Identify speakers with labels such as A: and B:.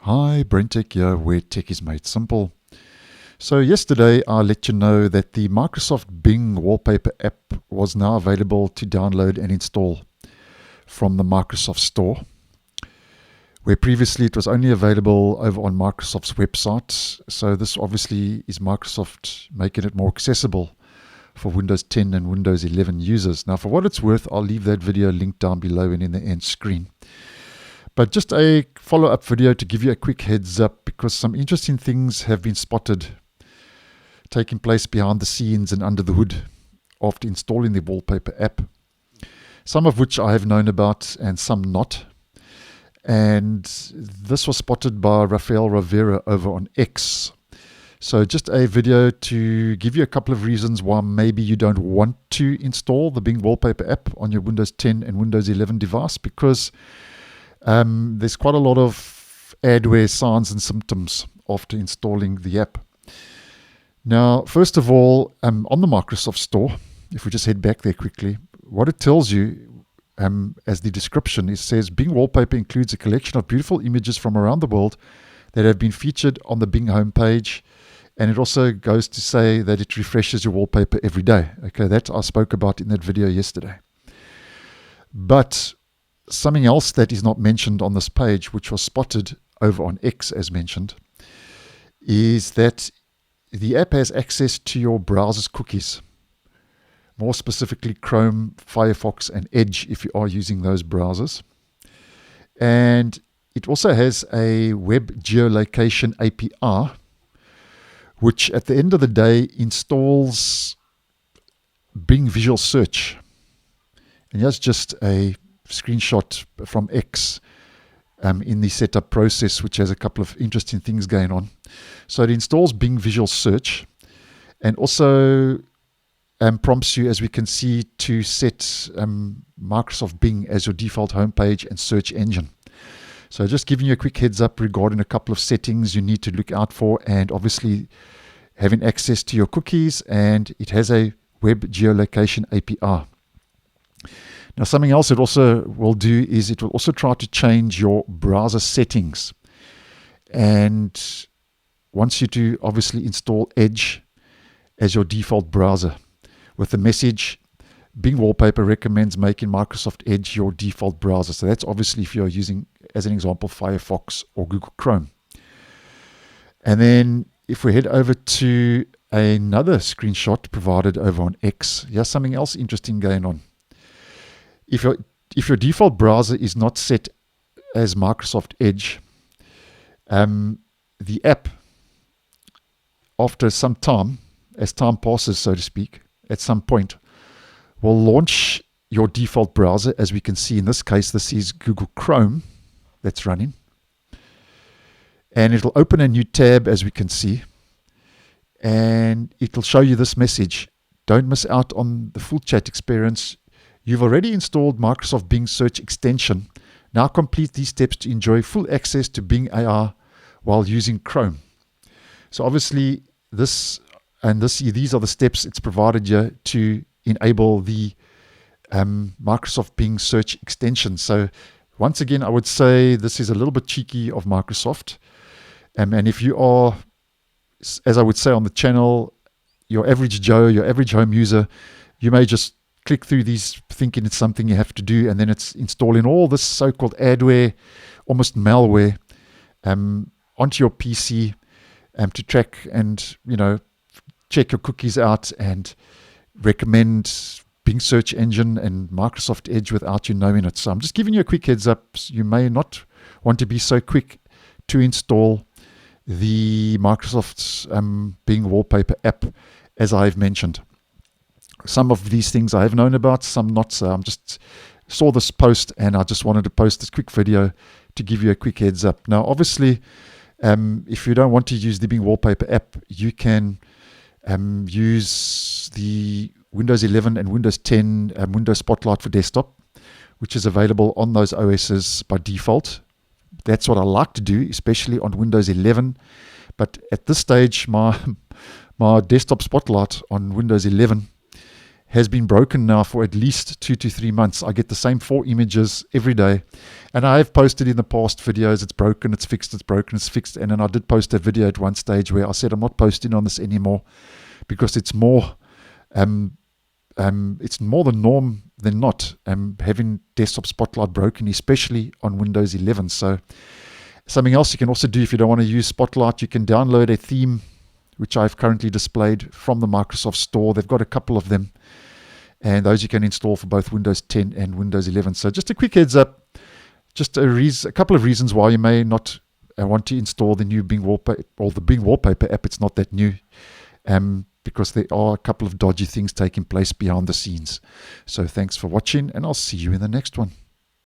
A: Hi, BrenTech here, where tech is made simple. So yesterday I let you know that the Microsoft Bing Wallpaper app was now available to download and install from the Microsoft Store, where previously it was only available over on Microsoft's website. So this obviously is Microsoft making it more accessible for Windows 10 and Windows 11 users. Now, for what it's worth, I'll leave that video linked down below and in the end screen. But just a follow-up video to give you a quick heads up, because some interesting things have been spotted taking place behind the scenes and under the hood after installing the Wallpaper app. Some of which I have known about and some not. And this was spotted by Rafael Rivera over on X. So just a video to give you a couple of reasons why maybe you don't want to install the Bing Wallpaper app on your Windows 10 and Windows 11 device, because there's quite a lot of adware signs and symptoms after installing the app. Now, first of all, on the Microsoft Store, if we just head back there quickly, what it tells you as the description, it says Bing Wallpaper includes a collection of beautiful images from around the world that have been featured on the Bing homepage. And it also goes to say that it refreshes your wallpaper every day. Okay, that I spoke about in that video yesterday. But something else that is not mentioned on this page, which was spotted over on X as mentioned, is that the app has access to your browser's cookies. More specifically, Chrome, Firefox, and Edge if you are using those browsers. And it also has a web geolocation API, which at the end of the day installs Bing Visual Search. And here's just a screenshot from X in the setup process, which has a couple of interesting things going on. So it installs Bing Visual Search and also prompts you, as we can see, to set Microsoft Bing as your default homepage and search engine. So just giving you a quick heads up regarding a couple of settings you need to look out for, and obviously having access to your cookies, and it has a web geolocation API. Now, something else it also will do is it will also try to change your browser settings. And wants you to obviously install Edge as your default browser with the message, Bing Wallpaper recommends making Microsoft Edge your default browser. So that's obviously if you're using, as an example, Firefox or Google Chrome. And then if we head over to another screenshot provided over on X, here's something else interesting going on. If your default browser is not set as Microsoft Edge, the app, after some time, as time passes, so to speak, at some point, will launch your default browser. As we can see in this case, this is Google Chrome that's running. And it'll open a new tab, as we can see. And it'll show you this message. Don't miss out on the full chat experience. You've already installed Microsoft Bing Search extension. Now complete these steps to enjoy full access to Bing AI while using Chrome. So obviously these are the steps it's provided you to enable the Microsoft Bing Search extension. So once again, I would say this is a little bit cheeky of Microsoft. And if you are, as I would say on the channel, your average Joe, your average home user, you may just click through these thinking it's something you have to do, and then it's installing all this so-called adware, almost malware, onto your PC to track and, check your cookies out and recommend Bing Search Engine and Microsoft Edge without you knowing it. So I'm just giving you a quick heads up. You may not want to be so quick to install the Microsoft's Bing Wallpaper app, as I've mentioned. Some of these things I have known about, some not. So I just saw this post and I just wanted to post this quick video to give you a quick heads up. Now, obviously, if you don't want to use the Bing Wallpaper app, you can use the Windows 11 and Windows 10 Windows Spotlight for desktop, which is available on those OSs by default. That's what I like to do, especially on Windows 11. But at this stage, my desktop Spotlight on Windows 11 has been broken now for at least 2 to 3 months. I get the same 4 images every day. And I have posted in the past videos, it's broken, it's fixed, it's broken, it's fixed. And then I did post a video at one stage where I said I'm not posting on this anymore because it's more the norm than not, having desktop Spotlight broken, especially on Windows 11. So something else you can also do if you don't want to use Spotlight, you can download a theme, which I've currently displayed from the Microsoft Store. They've got a couple of them, and those you can install for both Windows 10 and Windows 11. So just a quick heads up, just a couple of reasons why you may not want to install the new Bing Wallpaper, or the Bing Wallpaper app. It's not that new, because there are a couple of dodgy things taking place behind the scenes. So thanks for watching, and I'll see you in the next one.